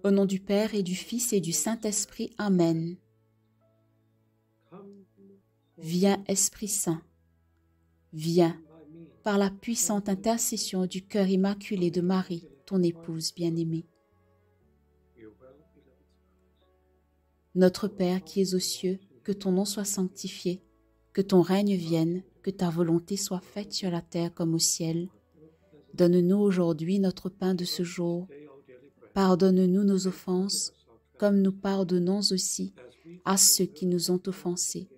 Au nom du Père et du Fils et du Saint-Esprit. Amen. Viens, Esprit Saint. Viens, par la puissante intercession du cœur immaculé de Marie, ton épouse bien-aimée. Notre Père qui es aux cieux, que ton nom soit sanctifié, que ton règne vienne, que ta volonté soit faite sur la terre comme au ciel. Donne-nous aujourd'hui notre pain de ce jour. Pardonne-nous nos offenses, comme nous pardonnons aussi à ceux qui nous ont offensés.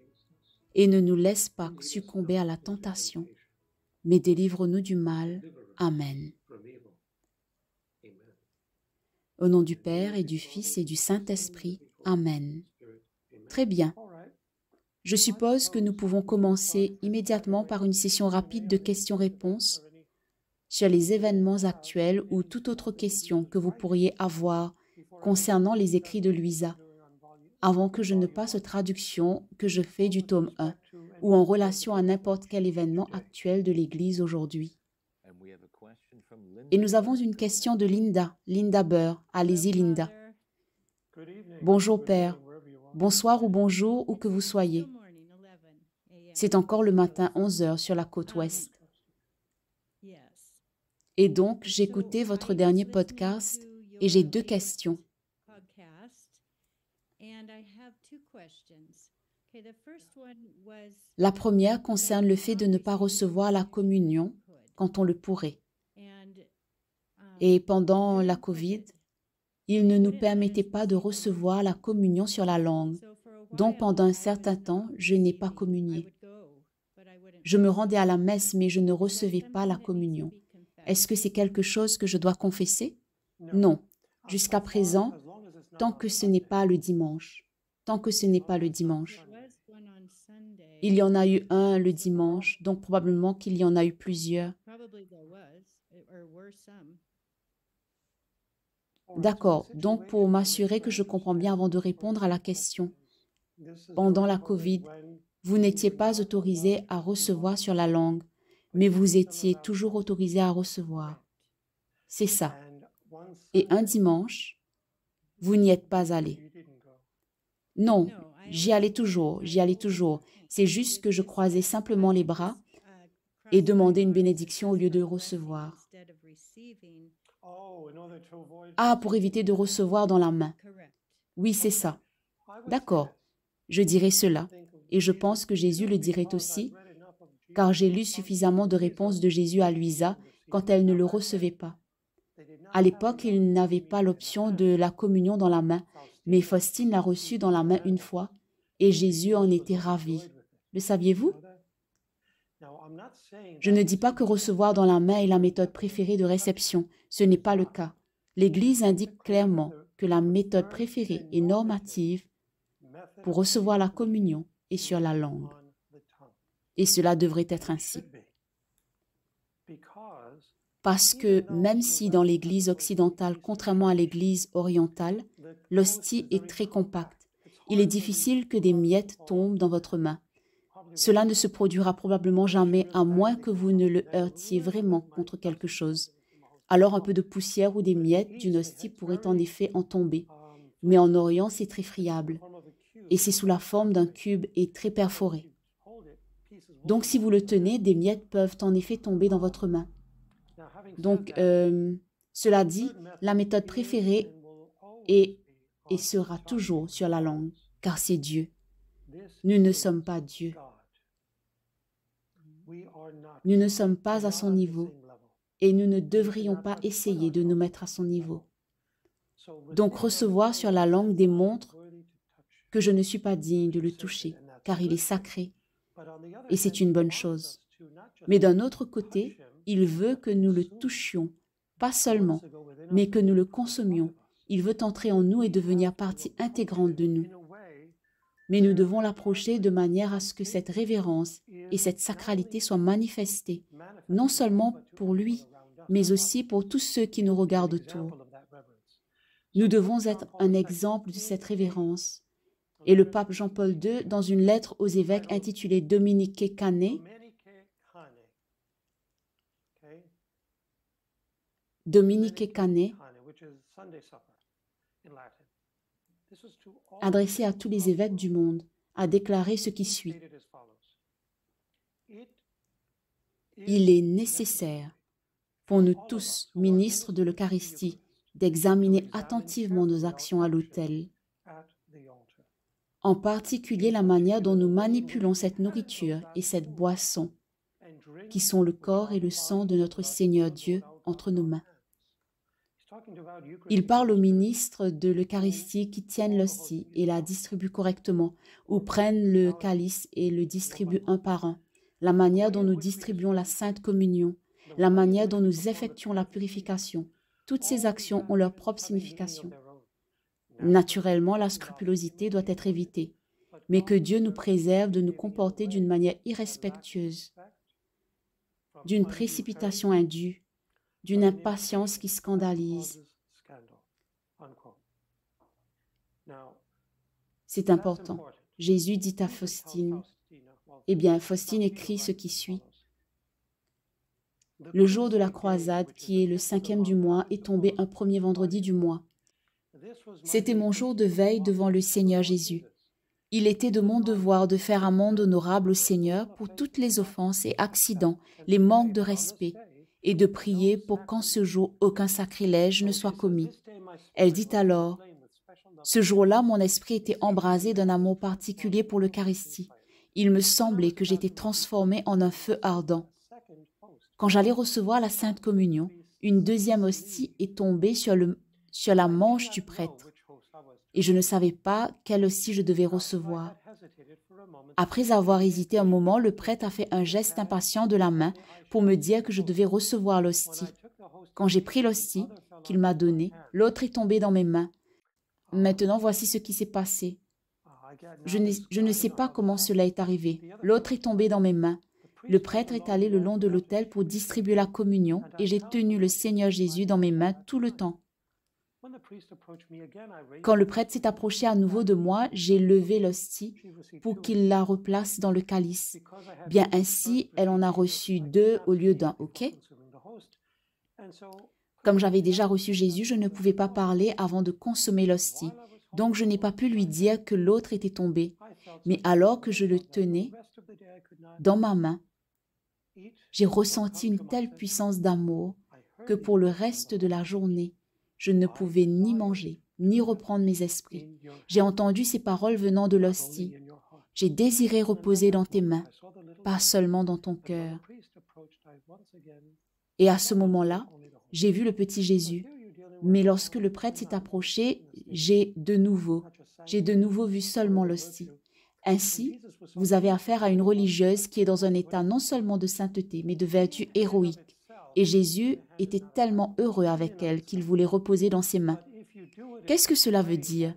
Et ne nous laisse pas succomber à la tentation, mais délivre-nous du mal. Amen. Au nom du Père et du Fils et du Saint-Esprit. Amen. Très bien. Je suppose que nous pouvons commencer immédiatement par une session rapide de questions-réponses sur les événements actuels ou toute autre question que vous pourriez avoir concernant les écrits de Louisa, avant que je ne passe aux traductions que je fais du tome 1 ou en relation à n'importe quel événement actuel de l'Église aujourd'hui. Et nous avons une question de Linda Burr. Allez-y, Linda. Bonjour, Père. Bonsoir ou bonjour, où que vous soyez. C'est encore le matin 11 heures sur la côte ouest. Et donc, j'écoutais votre dernier podcast et j'ai 2 questions. La première concerne le fait de ne pas recevoir la communion quand on le pourrait. Et pendant la COVID, il ne nous permettait pas de recevoir la communion sur la langue. Donc pendant un certain temps, je n'ai pas communié. Je me rendais à la messe, mais je ne recevais pas la communion. Est-ce que c'est quelque chose que je dois confesser? Non. Jusqu'à présent, tant que ce n'est pas le dimanche. Tant que ce n'est pas le dimanche. Il y en a eu un le dimanche, donc probablement qu'il y en a eu plusieurs. D'accord, donc pour m'assurer que je comprends bien avant de répondre à la question, pendant la COVID, vous n'étiez pas autorisé à recevoir sur la langue, mais vous étiez toujours autorisé à recevoir. C'est ça. Et un dimanche, vous n'y êtes pas allé. Non, j'y allais toujours. C'est juste que je croisais simplement les bras et demandais une bénédiction au lieu de recevoir. Ah, pour éviter de recevoir dans la main. Oui, c'est ça. D'accord, je dirai cela. Et je pense que Jésus le dirait aussi, car j'ai lu suffisamment de réponses de Jésus à Louisa quand elle ne le recevait pas. À l'époque, il n'avait pas l'option de la communion dans la main, mais Faustine l'a reçue dans la main une fois, et Jésus en était ravi. Le saviez-vous? Je ne dis pas que recevoir dans la main est la méthode préférée de réception. Ce n'est pas le cas. L'Église indique clairement que la méthode préférée et normative pour recevoir la communion est sur la langue. Et cela devrait être ainsi. Parce que même si dans l'Église occidentale, contrairement à l'Église orientale, l'hostie est très compacte, il est difficile que des miettes tombent dans votre main. Cela ne se produira probablement jamais à moins que vous ne le heurtiez vraiment contre quelque chose. Alors un peu de poussière ou des miettes d'une hostie pourraient en effet en tomber. Mais en Orient, c'est très friable. Et c'est sous la forme d'un cube et très perforé. Donc si vous le tenez, des miettes peuvent en effet tomber dans votre main. Donc, cela dit, la méthode préférée est et sera toujours sur la langue, car c'est Dieu. Nous ne sommes pas Dieu. Nous ne sommes pas à son niveau et nous ne devrions pas essayer de nous mettre à son niveau. Donc recevoir sur la langue démontre que je ne suis pas digne de le toucher, car il est sacré et c'est une bonne chose. Mais d'un autre côté, il veut que nous le touchions, pas seulement, mais que nous le consommions. Il veut entrer en nous et devenir partie intégrante de nous. Mais nous devons l'approcher de manière à ce que cette révérence et cette sacralité soient manifestées, non seulement pour lui, mais aussi pour tous ceux qui nous regardent autour. Nous devons être un exemple de cette révérence. Et le pape Jean-Paul II, dans une lettre aux évêques intitulée Dominique Cane, adressé à tous les évêques du monde, a déclaré ce qui suit. Il est nécessaire pour nous tous, ministres de l'Eucharistie, d'examiner attentivement nos actions à l'autel, en particulier la manière dont nous manipulons cette nourriture et cette boisson, qui sont le corps et le sang de notre Seigneur Dieu entre nos mains. Il parle aux ministres de l'Eucharistie qui tiennent l'hostie et la distribuent correctement, ou prennent le calice et le distribuent un par un, la manière dont nous distribuons la Sainte Communion, la manière dont nous effectuons la purification. Toutes ces actions ont leur propre signification. Naturellement, la scrupulosité doit être évitée, mais que Dieu nous préserve de nous comporter d'une manière irrespectueuse, d'une précipitation indue, d'une impatience qui scandalise. C'est important. Jésus dit à Faustine, eh bien, Faustine écrit ce qui suit. Le jour de la croisade, qui est le 5e du mois, est tombé un premier vendredi du mois. C'était mon jour de veille devant le Seigneur Jésus. Il était de mon devoir de faire amende honorable au Seigneur pour toutes les offenses et accidents, les manques de respect, et de prier pour qu'en ce jour aucun sacrilège ne soit commis. Elle dit alors, « Ce jour-là, mon esprit était embrasé d'un amour particulier pour l'Eucharistie. Il me semblait que j'étais transformé en un feu ardent. Quand j'allais recevoir la Sainte Communion, une deuxième hostie est tombée sur la manche du prêtre, et je ne savais pas quelle hostie je devais recevoir. Après avoir hésité un moment, le prêtre a fait un geste impatient de la main pour me dire que je devais recevoir l'hostie. Quand j'ai pris l'hostie qu'il m'a donnée, l'autre est tombée dans mes mains. Maintenant, voici ce qui s'est passé. Je ne sais pas comment cela est arrivé. L'autre est tombé dans mes mains. Le prêtre est allé le long de l'autel pour distribuer la communion et j'ai tenu le Seigneur Jésus dans mes mains tout le temps. Quand le prêtre s'est approché à nouveau de moi, j'ai levé l'hostie pour qu'il la replace dans le calice. Bien ainsi, elle en a reçu 2 au lieu d'1, ok? Comme j'avais déjà reçu Jésus, je ne pouvais pas parler avant de consommer l'hostie. Donc je n'ai pas pu lui dire que l'autre était tombé. Mais alors que je le tenais dans ma main, j'ai ressenti une telle puissance d'amour que pour le reste de la journée, je ne pouvais ni manger, ni reprendre mes esprits. J'ai entendu ces paroles venant de l'hostie. J'ai désiré reposer dans tes mains, pas seulement dans ton cœur. Et à ce moment-là, j'ai vu le petit Jésus. Mais lorsque le prêtre s'est approché, j'ai de nouveau vu seulement l'hostie. Ainsi, vous avez affaire à une religieuse qui est dans un état non seulement de sainteté, mais de vertu héroïque. Et Jésus était tellement heureux avec elle qu'il voulait reposer dans ses mains. Qu'est-ce que cela veut dire?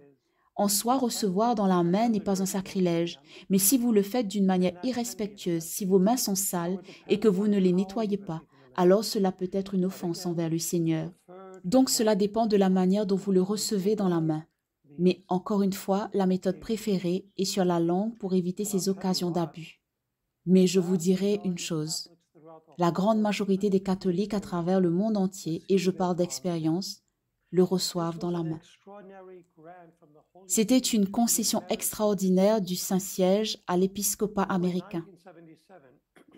En soi, recevoir dans la main n'est pas un sacrilège, mais si vous le faites d'une manière irrespectueuse, si vos mains sont sales et que vous ne les nettoyez pas, alors cela peut être une offense envers le Seigneur. Donc cela dépend de la manière dont vous le recevez dans la main. Mais encore une fois, la méthode préférée est sur la langue pour éviter ces occasions d'abus. Mais je vous dirai une chose. La grande majorité des catholiques à travers le monde entier, et je parle d'expérience, le reçoivent dans la main. C'était une concession extraordinaire du Saint-Siège à l'épiscopat américain.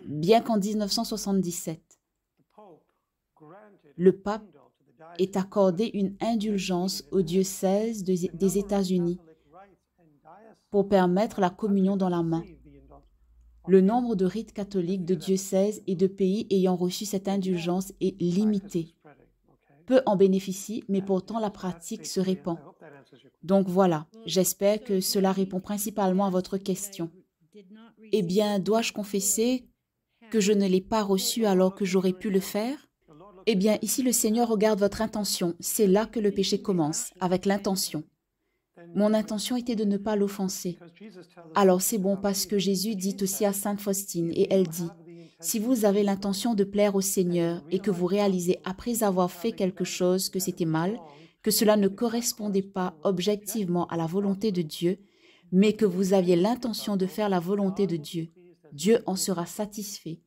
Bien qu'en 1977, le pape ait accordé une indulgence au diocèse des États-Unis pour permettre la communion dans la main. Le nombre de rites catholiques de diocèses et de pays ayant reçu cette indulgence est limité. Peu en bénéficient, mais pourtant la pratique se répand. Donc voilà, j'espère que cela répond principalement à votre question. Eh bien, dois-je confesser que je ne l'ai pas reçu alors que j'aurais pu le faire? Eh bien, ici le Seigneur regarde votre intention. C'est là que le péché commence, avec l'intention. Mon intention était de ne pas l'offenser. Alors c'est bon parce que Jésus dit aussi à Sainte Faustine, et elle dit, « Si vous avez l'intention de plaire au Seigneur et que vous réalisez après avoir fait quelque chose que c'était mal, que cela ne correspondait pas objectivement à la volonté de Dieu, mais que vous aviez l'intention de faire la volonté de Dieu, Dieu en sera satisfait,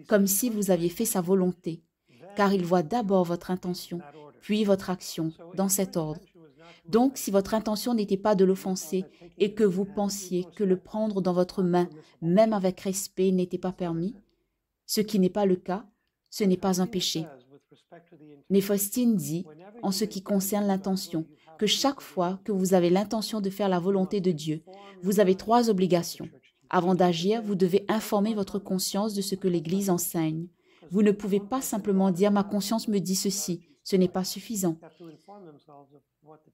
comme si vous aviez fait sa volonté, car il voit d'abord votre intention, puis votre action, dans cet ordre. Donc, si votre intention n'était pas de l'offenser et que vous pensiez que le prendre dans votre main, même avec respect, n'était pas permis, ce qui n'est pas le cas, ce n'est pas un péché. Mais Faustine dit, en ce qui concerne l'intention, que chaque fois que vous avez l'intention de faire la volonté de Dieu, vous avez 3 obligations. Avant d'agir, vous devez informer votre conscience de ce que l'Église enseigne. Vous ne pouvez pas simplement dire « ma conscience me dit ceci ». Ce n'est pas suffisant.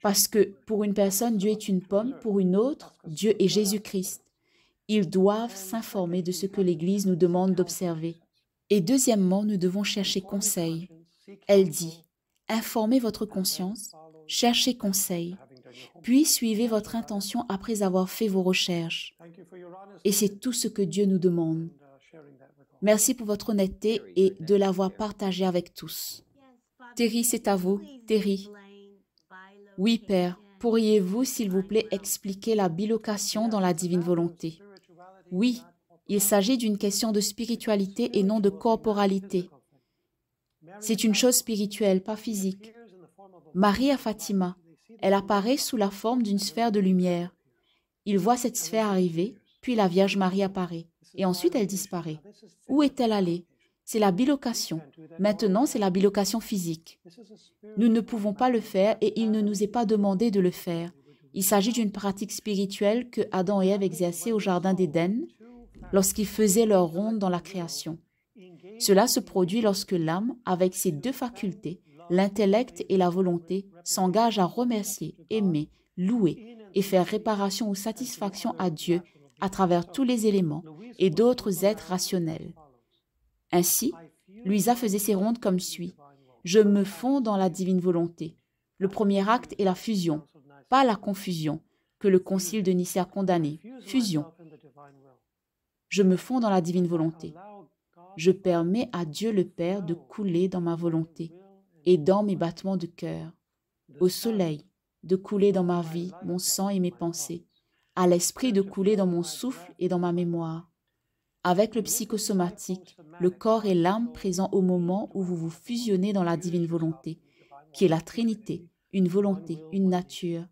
Parce que pour une personne, Dieu est une pomme, pour une autre, Dieu est Jésus-Christ. Ils doivent s'informer de ce que l'Église nous demande d'observer. Et deuxièmement, nous devons chercher conseil. Elle dit, informez votre conscience, cherchez conseil, puis suivez votre intention après avoir fait vos recherches. Et c'est tout ce que Dieu nous demande. Merci pour votre honnêteté et de l'avoir partagé avec tous. Terry, c'est à vous. Terry. Oui, Père. Pourriez-vous, s'il vous plaît, expliquer la bilocation dans la divine volonté? Oui, il s'agit d'une question de spiritualité et non de corporalité. C'est une chose spirituelle, pas physique. Marie à Fatima, elle apparaît sous la forme d'une sphère de lumière. Il voit cette sphère arriver, puis la Vierge Marie apparaît, et ensuite elle disparaît. Où est-elle allée? C'est la bilocation. Maintenant, c'est la bilocation physique. Nous ne pouvons pas le faire et il ne nous est pas demandé de le faire. Il s'agit d'une pratique spirituelle que Adam et Ève exerçaient au Jardin d'Éden lorsqu'ils faisaient leur ronde dans la création. Cela se produit lorsque l'âme, avec ses 2 facultés, l'intellect et la volonté, s'engage à remercier, aimer, louer et faire réparation ou satisfaction à Dieu à travers tous les éléments et d'autres êtres rationnels. Ainsi, Louisa faisait ses rondes comme suit. Je me fonds dans la divine volonté. Le premier acte est la fusion, pas la confusion, que le concile de Nicée a condamné. Fusion. Je me fonds dans la divine volonté. Je permets à Dieu le Père de couler dans ma volonté et dans mes battements de cœur, au soleil de couler dans ma vie, mon sang et mes pensées, à l'esprit de couler dans mon souffle et dans ma mémoire. Avec le psychosomatique, le corps et l'âme présents au moment où vous vous fusionnez dans la divine volonté, qui est la Trinité, une volonté, une nature.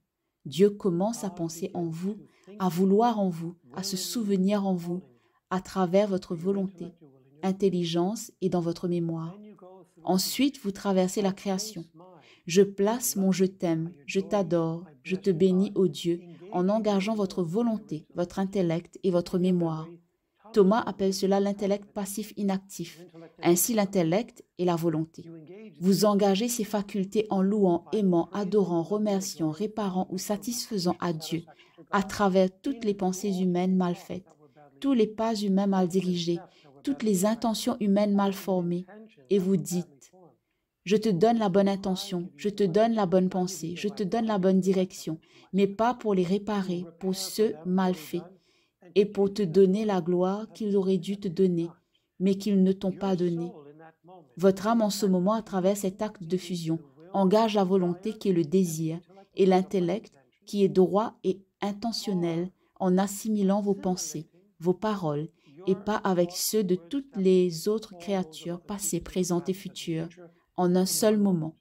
Dieu commence à penser en vous, à vouloir en vous, à se souvenir en vous, à travers votre volonté, intelligence et dans votre mémoire. Ensuite, vous traversez la création. Je place mon « je t'aime »,« je t'adore »,« je te bénis » ô Dieu, en engageant votre volonté, votre intellect et votre mémoire. Thomas appelle cela l'intellect passif inactif, ainsi l'intellect et la volonté. Vous engagez ces facultés en louant, aimant, adorant, remerciant, réparant ou satisfaisant à Dieu à travers toutes les pensées humaines mal faites, tous les pas humains mal dirigés, toutes les intentions humaines mal formées, et vous dites « Je te donne la bonne intention, je te donne la bonne pensée, je te donne la bonne direction, mais pas pour les réparer, pour ceux mal faits, et pour te donner la gloire qu'ils auraient dû te donner, mais qu'ils ne t'ont pas donnée. » Votre âme en ce moment, à travers cet acte de fusion, engage la volonté qui est le désir et l'intellect qui est droit et intentionnel en assimilant vos pensées, vos paroles, et pas avec ceux de toutes les autres créatures passées, présentes et futures, en un seul moment.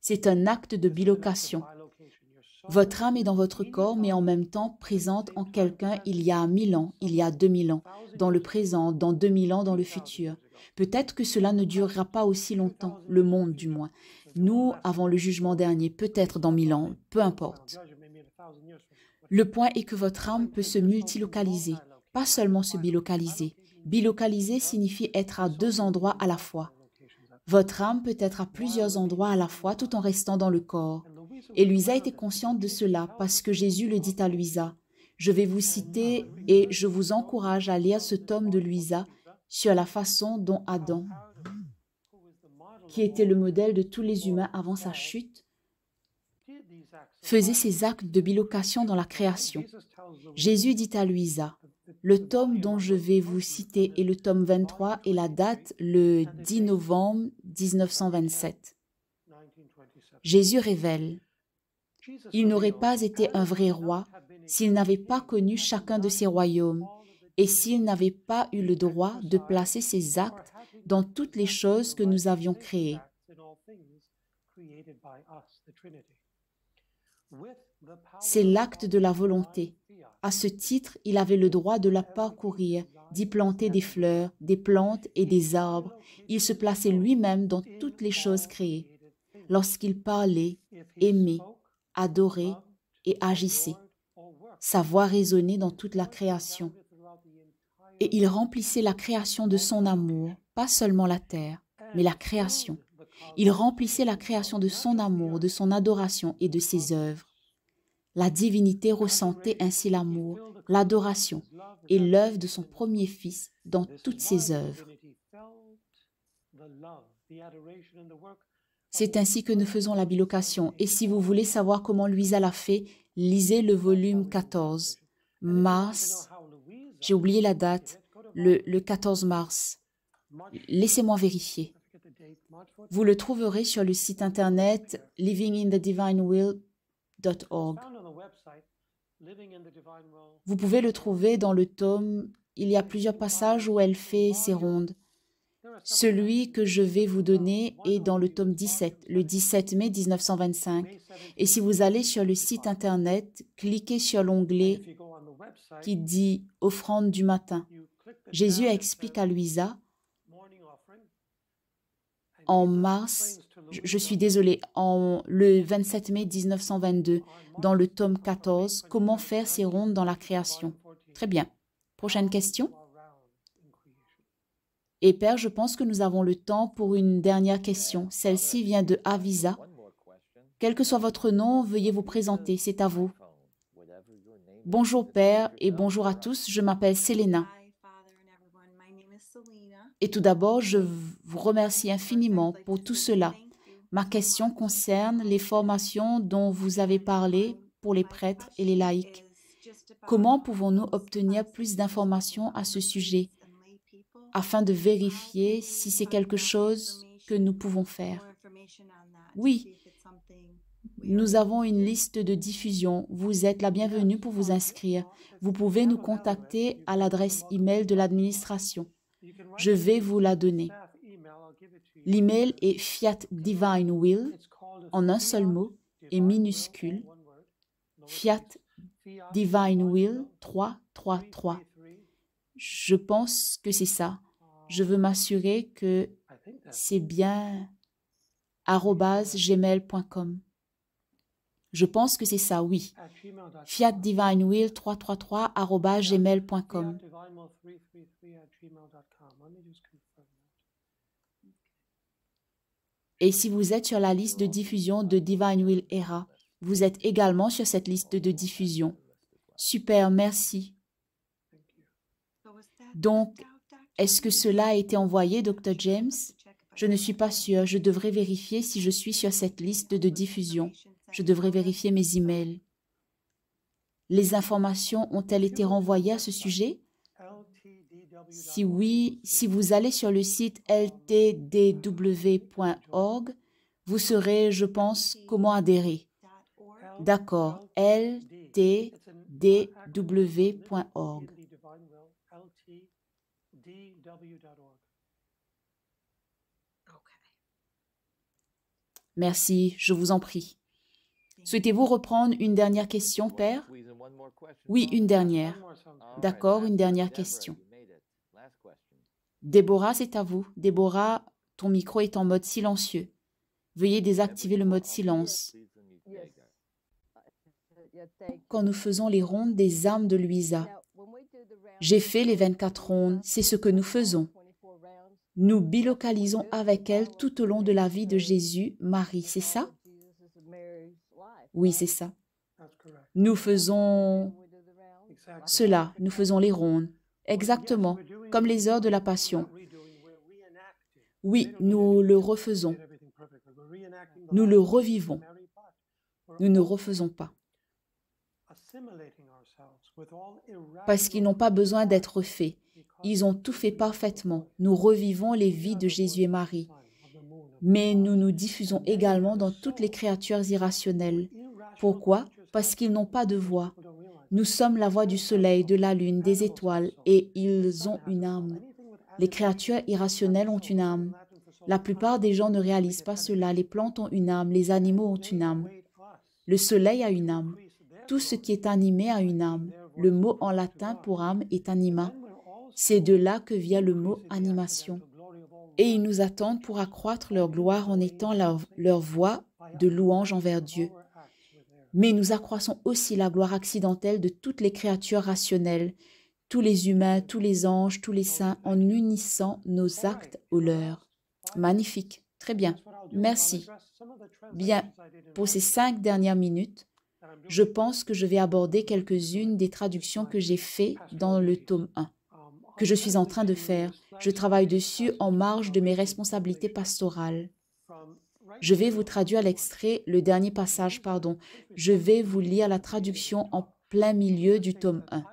C'est un acte de bilocation. Votre âme est dans votre corps, mais en même temps présente en quelqu'un il y a 1000 ans, il y a 2000 ans, dans le présent, dans 2000 ans, dans le futur. Peut-être que cela ne durera pas aussi longtemps, le monde du moins. Nous, avant le jugement dernier, peut-être dans 1000 ans, peu importe. Le point est que votre âme peut se multilocaliser, pas seulement se bilocaliser. Bilocaliser signifie être à 2 endroits à la fois. Votre âme peut être à plusieurs endroits à la fois tout en restant dans le corps. Et Louisa était consciente de cela parce que Jésus le dit à Louisa. Je vais vous citer et je vous encourage à lire ce tome de Louisa sur la façon dont Adam, qui était le modèle de tous les humains avant sa chute, faisait ses actes de bilocation dans la création. Jésus dit à Louisa, le tome dont je vais vous citer est le tome 23 et la date le 10 novembre 1927. Jésus révèle, « Il n'aurait pas été un vrai roi s'il n'avait pas connu chacun de ses royaumes et s'il n'avait pas eu le droit de placer ses actes dans toutes les choses que nous avions créées. » C'est l'acte de la volonté. À ce titre, il avait le droit de la parcourir, d'y planter des fleurs, des plantes et des arbres. Il se plaçait lui-même dans toutes les choses créées. Lorsqu'il parlait, aimait, adorait et agissait, sa voix résonnait dans toute la création. Et il remplissait la création de son amour, pas seulement la terre, mais la création. Il remplissait la création de son amour, de son adoration et de ses œuvres. La divinité ressentait ainsi l'amour, l'adoration et l'œuvre de son premier Fils dans toutes ses œuvres. C'est ainsi que nous faisons la bilocation. Et si vous voulez savoir comment Louisa l'a fait, lisez le volume 14, mars, j'ai oublié la date, le 14 mars. Laissez-moi vérifier. Vous le trouverez sur le site internet livingindthedivinewill.org. Vous pouvez le trouver dans le tome. Il y a plusieurs passages où elle fait ses rondes. Celui que je vais vous donner est dans le tome 17, le 17 mai 1925. Et si vous allez sur le site internet, cliquez sur l'onglet qui dit « Offrande du matin ». Jésus explique à Louisa en mars, je suis désolée, le 27 mai 1922, dans le tome 14, comment faire ces rondes dans la création. Très bien. Prochaine question. Et Père, je pense que nous avons le temps pour une dernière question. Celle-ci vient de Avisa. Quel que soit votre nom, veuillez vous présenter, c'est à vous. Bonjour Père et bonjour à tous, je m'appelle Selena. Et tout d'abord, je vous remercie infiniment pour tout cela. Ma question concerne les formations dont vous avez parlé pour les prêtres et les laïcs. Comment pouvons-nous obtenir plus d'informations à ce sujet afin de vérifier si c'est quelque chose que nous pouvons faire? Oui, nous avons une liste de diffusion. Vous êtes la bienvenue pour vous inscrire. Vous pouvez nous contacter à l'adresse email de l'administration. Je vais vous la donner. L'email est fiatdivinewill, en un seul mot, et minuscule, fiatdivinewill 333. Je pense que c'est ça. Je veux m'assurer que c'est bien @gmail.com. Je pense que c'est ça, oui. fiatdivinewill333@gmail.com. Et si vous êtes sur la liste de diffusion de Divine Will Era, vous êtes également sur cette liste de diffusion. Super, merci. Donc, est-ce que cela a été envoyé, Dr. James? Je ne suis pas sûre. Je devrais vérifier si je suis sur cette liste de diffusion. Je devrais vérifier mes emails. Les informations ont-elles été renvoyées à ce sujet? Si oui, si vous allez sur le site ltdw.org, vous saurez, je pense, comment adhérer. D'accord, ltdw.org. Merci, je vous en prie. Souhaitez-vous reprendre une dernière question, Père? Oui, une dernière. D'accord, une dernière question. Déborah, c'est à vous. Déborah, ton micro est en mode silencieux. Veuillez désactiver le mode silence. Quand nous faisons les rondes des âmes de Louisa, j'ai fait les 24 rondes, c'est ce que nous faisons. Nous bilocalisons avec elle tout au long de la vie de Jésus, Marie, c'est ça? Oui, c'est ça. Nous faisons cela, nous faisons les rondes, exactement, comme les heures de la Passion. Oui, nous le refaisons. Nous le revivons. Nous ne refaisons pas. Parce qu'ils n'ont pas besoin d'être faits. Ils ont tout fait parfaitement. Nous revivons les vies de Jésus et Marie. Mais nous nous diffusons également dans toutes les créatures irrationnelles. Pourquoi? Parce qu'ils n'ont pas de voix. Nous sommes la voix du soleil, de la lune, des étoiles, et ils ont une âme. Les créatures irrationnelles ont une âme. La plupart des gens ne réalisent pas cela. Les plantes ont une âme, les animaux ont une âme. Le soleil a une âme. Tout ce qui est animé a une âme. Le mot en latin pour âme est anima. C'est de là que vient le mot animation. Et ils nous attendent pour accroître leur gloire en étant leur voix de louange envers Dieu. Mais nous accroissons aussi la gloire accidentelle de toutes les créatures rationnelles, tous les humains, tous les anges, tous les saints, en unissant nos actes aux leurs. Magnifique, très bien, merci. Bien, pour ces 5 dernières minutes, je pense que je vais aborder quelques-unes des traductions que j'ai faites dans le tome 1, que je suis en train de faire. Je travaille dessus en marge de mes responsabilités pastorales. Je vais vous traduire l'extrait, le dernier passage, pardon. Je vais vous lire la traduction en plein milieu du tome 1.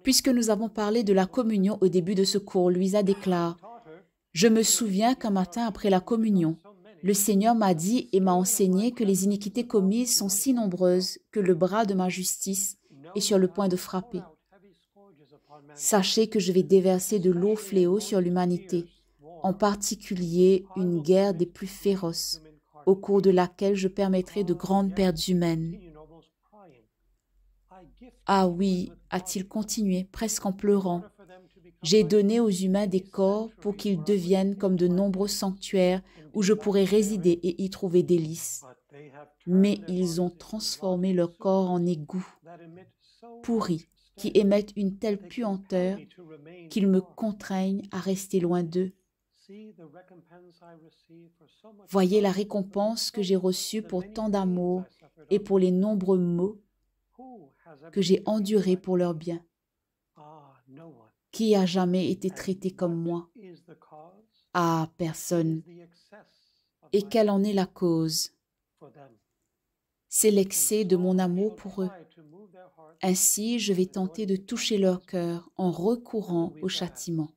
Puisque nous avons parlé de la communion au début de ce cours, Louisa déclare « Je me souviens qu'un matin après la communion, le Seigneur m'a dit et m'a enseigné que les iniquités commises sont si nombreuses que le bras de ma justice est sur le point de frapper. Sachez que je vais déverser de l'eau fléau sur l'humanité, en particulier une guerre des plus féroces, au cours de laquelle je permettrai de grandes pertes humaines. » Ah oui, a-t-il continué, presque en pleurant. J'ai donné aux humains des corps pour qu'ils deviennent comme de nombreux sanctuaires où je pourrais résider et y trouver délices. Mais ils ont transformé leur corps en égouts pourris qui émettent une telle puanteur qu'ils me contraignent à rester loin d'eux. Voyez la récompense que j'ai reçue pour tant d'amour et pour les nombreux maux que j'ai endurés pour leur bien. Qui a jamais été traité comme moi? Ah, personne. Et quelle en est la cause? C'est l'excès de mon amour pour eux. Ainsi, je vais tenter de toucher leur cœur en recourant au châtiment.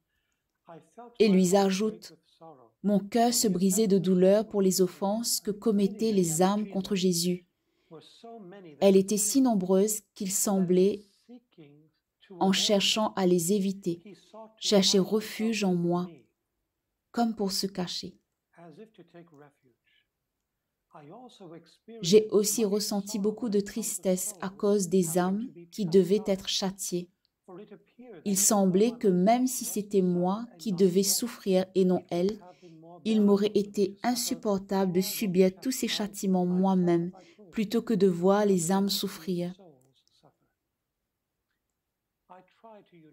Et lui ajoute, « Mon cœur se brisait de douleur pour les offenses que commettaient les âmes contre Jésus. Elles étaient si nombreuses qu'il semblait, en cherchant à les éviter, chercher refuge en moi, comme pour se cacher. J'ai aussi ressenti beaucoup de tristesse à cause des âmes qui devaient être châtiées. Il semblait que même si c'était moi qui devais souffrir et non elles, il m'aurait été insupportable de subir tous ces châtiments moi-même plutôt que de voir les âmes souffrir.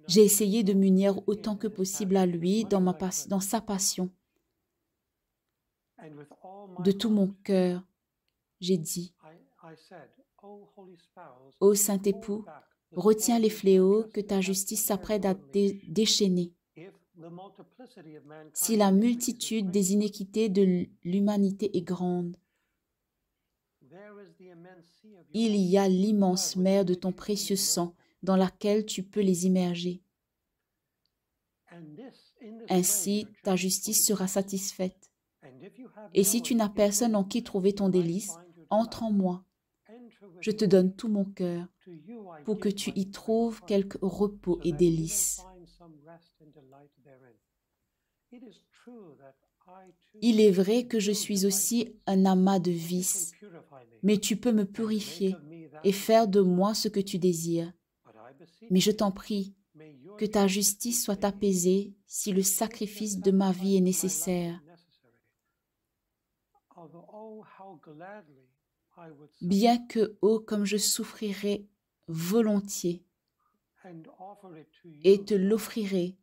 J'ai essayé de m'unir autant que possible à lui dans sa passion. De tout mon cœur, j'ai dit, « Ô Saint-Époux, retiens les fléaux que ta justice s'apprête à déchaîner. Si la multitude des iniquités de l'humanité est grande, il y a l'immense mer de ton précieux sang dans laquelle tu peux les immerger. Ainsi, ta justice sera satisfaite. Et si tu n'as personne en qui trouver ton délice, entre en moi. Je te donne tout mon cœur pour que tu y trouves quelque repos et délice. Il est vrai que je suis aussi un amas de vices, mais tu peux me purifier et faire de moi ce que tu désires. Mais je t'en prie, que ta justice soit apaisée si le sacrifice de ma vie est nécessaire. Bien que, ô, comme je souffrirai volontiers et te l'offrirai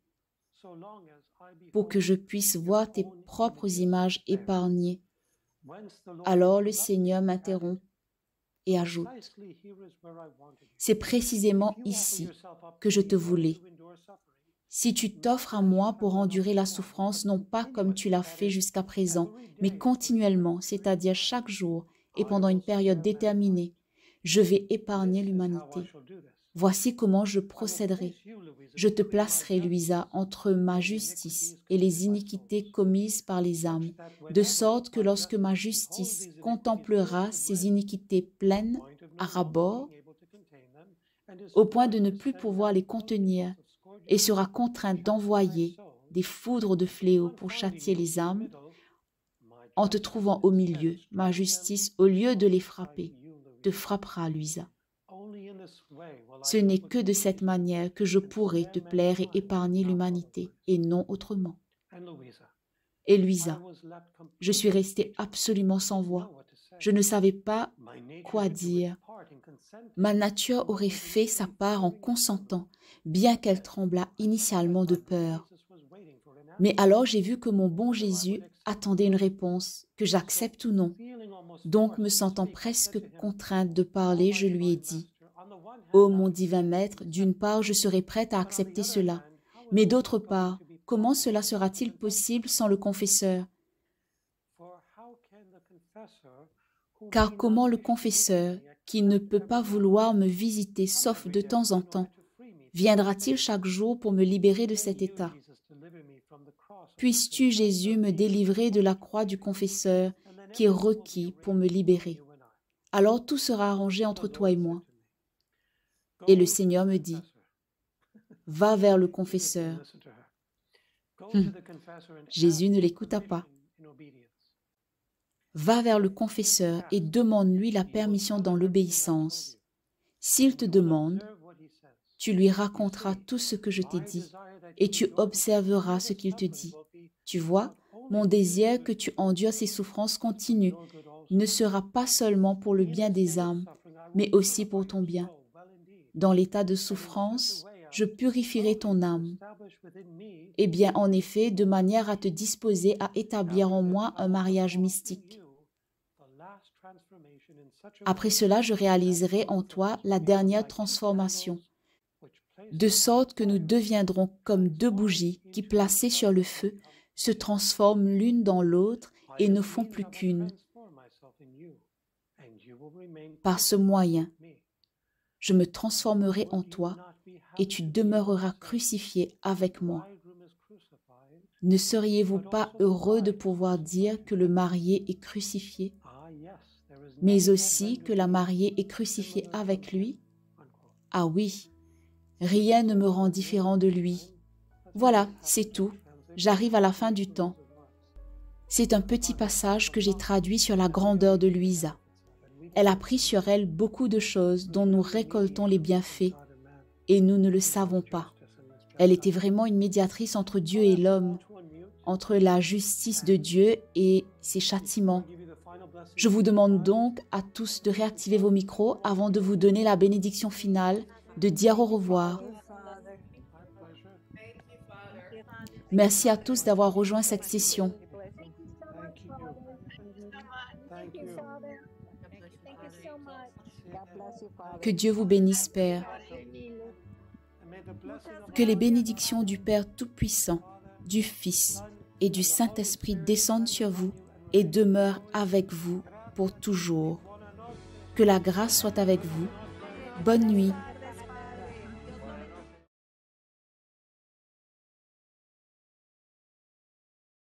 pour que je puisse voir tes propres images épargnées. Alors le Seigneur m'interrompt et ajoute, « C'est précisément ici que je te voulais. Si tu t'offres à moi pour endurer la souffrance, non pas comme tu l'as fait jusqu'à présent, mais continuellement, c'est-à-dire chaque jour et pendant une période déterminée, je vais épargner l'humanité. Voici comment je procéderai. Je te placerai, Louisa, entre ma justice et les iniquités commises par les âmes, de sorte que lorsque ma justice contemplera ces iniquités pleines à ras-bord, au point de ne plus pouvoir les contenir, et sera contrainte d'envoyer des foudres de fléau pour châtier les âmes, En te trouvant au milieu, ma justice, au lieu de les frapper, te frappera, Louisa. Ce n'est que de cette manière que je pourrai te plaire et épargner l'humanité, et non autrement. Et Louisa, je suis restée absolument sans voix. Je ne savais pas quoi dire. Ma nature aurait fait sa part en consentant, bien qu'elle tremblât initialement de peur. Mais alors j'ai vu que mon bon Jésus attendait une réponse, que j'accepte ou non. Donc, me sentant presque contrainte de parler, je lui ai dit, « Ô mon divin maître, d'une part, je serai prête à accepter cela, mais d'autre part, comment cela sera-t-il possible sans le confesseur? Car comment le confesseur, qui ne peut pas vouloir me visiter sauf de temps en temps, viendra-t-il chaque jour pour me libérer de cet état? Puisses-tu, Jésus, me délivrer de la croix du confesseur qui est requis pour me libérer? Alors tout sera arrangé entre toi et moi. » Et le Seigneur me dit, « Va vers le confesseur. » Jésus ne l'écouta pas. « Va vers le confesseur et demande-lui la permission dans l'obéissance. S'il te demande, tu lui raconteras tout ce que je t'ai dit et tu observeras ce qu'il te dit. Tu vois, mon désir que tu endures ces souffrances continues ne sera pas seulement pour le bien des âmes, mais aussi pour ton bien. Dans l'état de souffrance, je purifierai ton âme. Eh bien, en effet, de manière à te disposer à établir en moi un mariage mystique. Après cela, je réaliserai en toi la dernière transformation, de sorte que nous deviendrons comme deux bougies qui, placées sur le feu, se transforment l'une dans l'autre et ne font plus qu'une. Par ce moyen, je me transformerai en toi et tu demeureras crucifié avec moi. Ne seriez-vous pas heureux de pouvoir dire que le marié est crucifié, mais aussi que la mariée est crucifiée avec lui? Ah oui, rien ne me rend différent de lui. Voilà, c'est tout. J'arrive à la fin du temps. C'est un petit passage que j'ai traduit sur la grandeur de Louisa. Elle a pris sur elle beaucoup de choses dont nous récoltons les bienfaits et nous ne le savons pas. Elle était vraiment une médiatrice entre Dieu et l'homme, entre la justice de Dieu et ses châtiments. Je vous demande donc à tous de réactiver vos micros avant de vous donner la bénédiction finale, de dire au revoir. Merci à tous d'avoir rejoint cette session. Que Dieu vous bénisse, Père. Que les bénédictions du Père Tout-Puissant, du Fils et du Saint-Esprit descendent sur vous et demeurent avec vous pour toujours. Que la grâce soit avec vous. Bonne nuit.